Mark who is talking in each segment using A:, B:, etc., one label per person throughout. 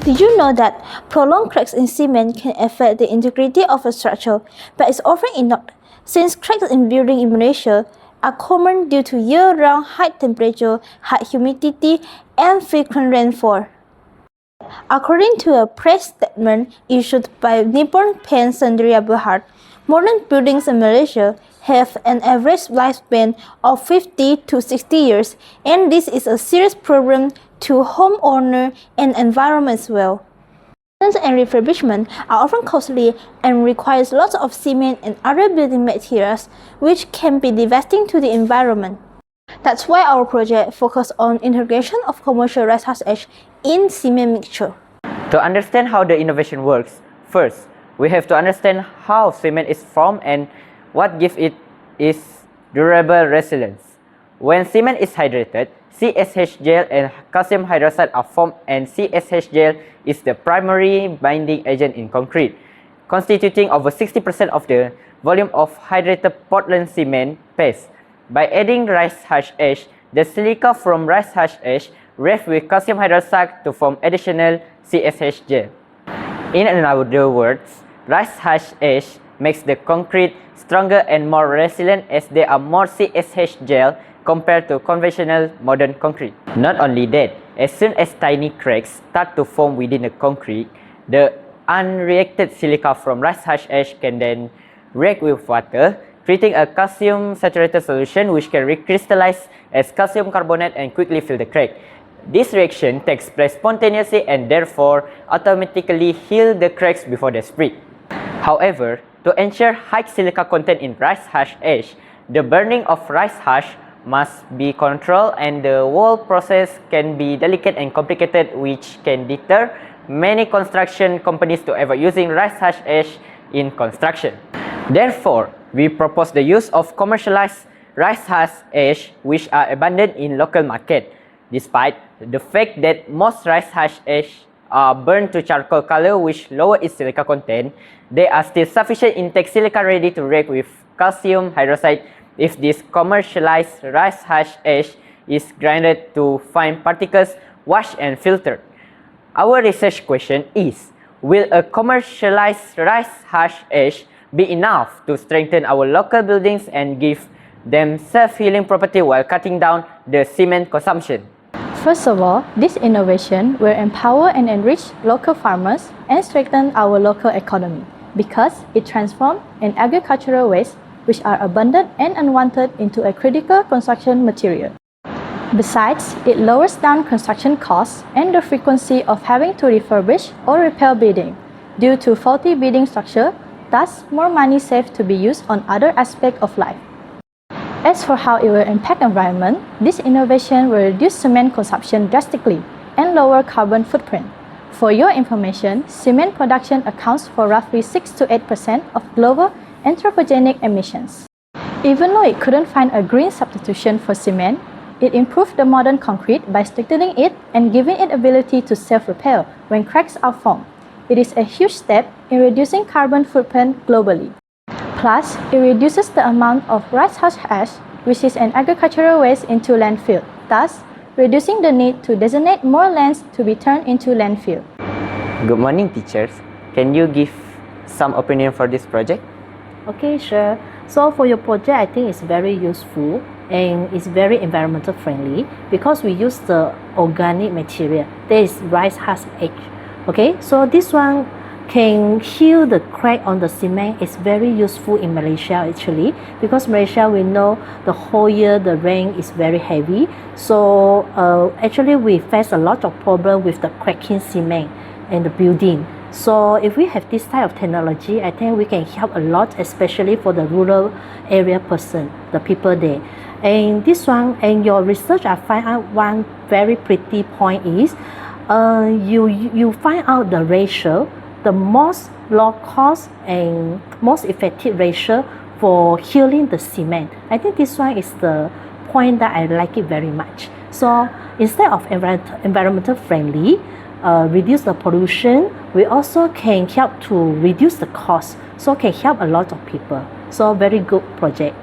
A: Did you know that prolonged cracks in cement can affect the integrity of a structure, but is often ignored, since cracks in building in Malaysia are common due to year-round high temperature, high humidity, and frequent rainfall. According to a press statement issued by Nippon Paint Sandria Berhad, modern buildings in Malaysia have an average lifespan of 50 to 60 years, and this is a serious problem to homeowner and environment as well. Maintenance and refurbishment are often costly and requires lots of cement and other building materials, which can be devastating to the environment. That's why our project focuses on integration of commercial rice husk ash in cement mixture.
B: To understand how the innovation works, first, we have to understand how cement is formed and what gives it its durable resilience. When cement is hydrated, CSH gel and calcium hydroxide are formed, and CSH gel is the primary binding agent in concrete, constituting over 60% of the volume of hydrated Portland cement paste. By adding rice husk ash, the silica from rice husk ash reacts with calcium hydroxide to form additional CSH gel. In other words, rice husk ash makes the concrete stronger and more resilient as there are more CSH gel compared to conventional modern concrete. Not only that, as soon as tiny cracks start to form within the concrete, the unreacted silica from rice husk ash can then react with water, creating a calcium saturated solution which can recrystallize as calcium carbonate and quickly fill the crack. This reaction takes place spontaneously and therefore automatically heal the cracks before they spread. However, to ensure high silica content in rice husk ash, the burning of rice husk must be controlled, and the whole process can be delicate and complicated, which can deter many construction companies to ever using rice husk ash in construction. Therefore, we propose the use of commercialized rice husk ash, which are abundant in local market. Despite the fact that most rice husk ash are burned to charcoal color, which lower its silica content, there are still sufficient intake silica ready to react with calcium hydroxide if this commercialized rice husk ash is grinded to fine particles, washed and filtered. Our research question is, will a commercialized rice husk ash be enough to strengthen our local buildings and give them self-healing property while cutting down the cement consumption?
C: First of all, this innovation will empower and enrich local farmers and strengthen our local economy because it transforms an agricultural waste which are abundant and unwanted into a critical construction material. Besides, it lowers down construction costs and the frequency of having to refurbish or repair building due to faulty building structure, thus more money saved to be used on other aspects of life. As for how it will impact environment, this innovation will reduce cement consumption drastically and lower carbon footprint. For your information, cement production accounts for roughly 6 to 8% of global anthropogenic emissions. Even though it couldn't find a green substitution for cement, it improved the modern concrete by strengthening it and giving it ability to self-repair when cracks are formed. It is a huge step in reducing carbon footprint globally. Plus, it reduces the amount of rice husk ash, which is an agricultural waste, into landfill, thus reducing the need to designate more lands to be turned into landfill.
B: Good morning, teachers. Can you give some opinion for this project?
D: Okay, sure. So for your project, I think it's very useful and it's very environmental friendly because we use the organic material. There is rice husk ash. Okay, so this one can heal the crack on the cement. It's very useful in Malaysia actually because Malaysia, we know the whole year the rain is very heavy. So actually we face a lot of problem with the cracking cement and the building. So if we have this type of technology, I think we can help a lot, especially for the rural area person, the people there. And this one, and your research, I find out one very pretty point is, you find out the ratio, the most low cost and most effective ratio for healing the cement. I think this one is the point that I like it very much. So instead of environmental friendly, reduce the pollution, we also can help to reduce the cost, so can help a lot of people. So very good project.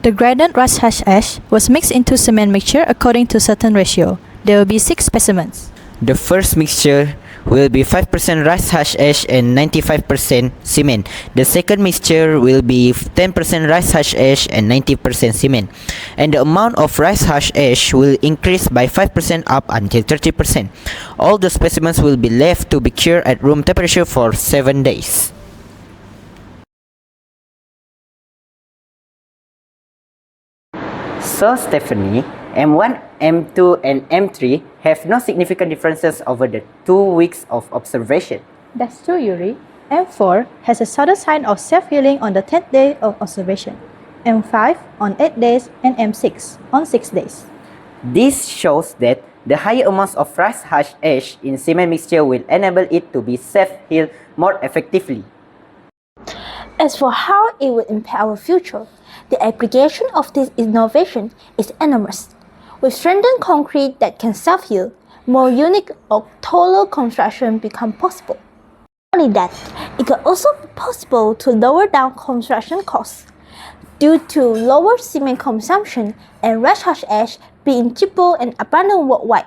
C: The grinded rice husk ash was mixed into cement mixture according to certain ratio. There will be 6 specimens.
B: The first mixture will be 5% rice hash ash and 95% cement. The second mixture will be 10% rice hash ash and 90% cement. And the amount of rice hash ash will increase by 5% up until 30%. All the specimens will be left to be cured at room temperature for 7 days. So Stephanie, M1, M2 and M3 have no significant differences over the 2 weeks of observation.
C: That's true, Yuri. M4 has a subtle sign of self-healing on the 10th day of observation, M5 on 8 days, and M6 on 6 days.
B: This shows that the higher amounts of rice hash ash in cement mixture will enable it to be self-heal more effectively.
A: As for how it will impact our future, the application of this innovation is enormous. With strengthened concrete that can self-heal, more unique or taller construction become possible. Not only that, it can also be possible to lower down construction costs due to lower cement consumption and rice hash ash being cheaper and abundant worldwide.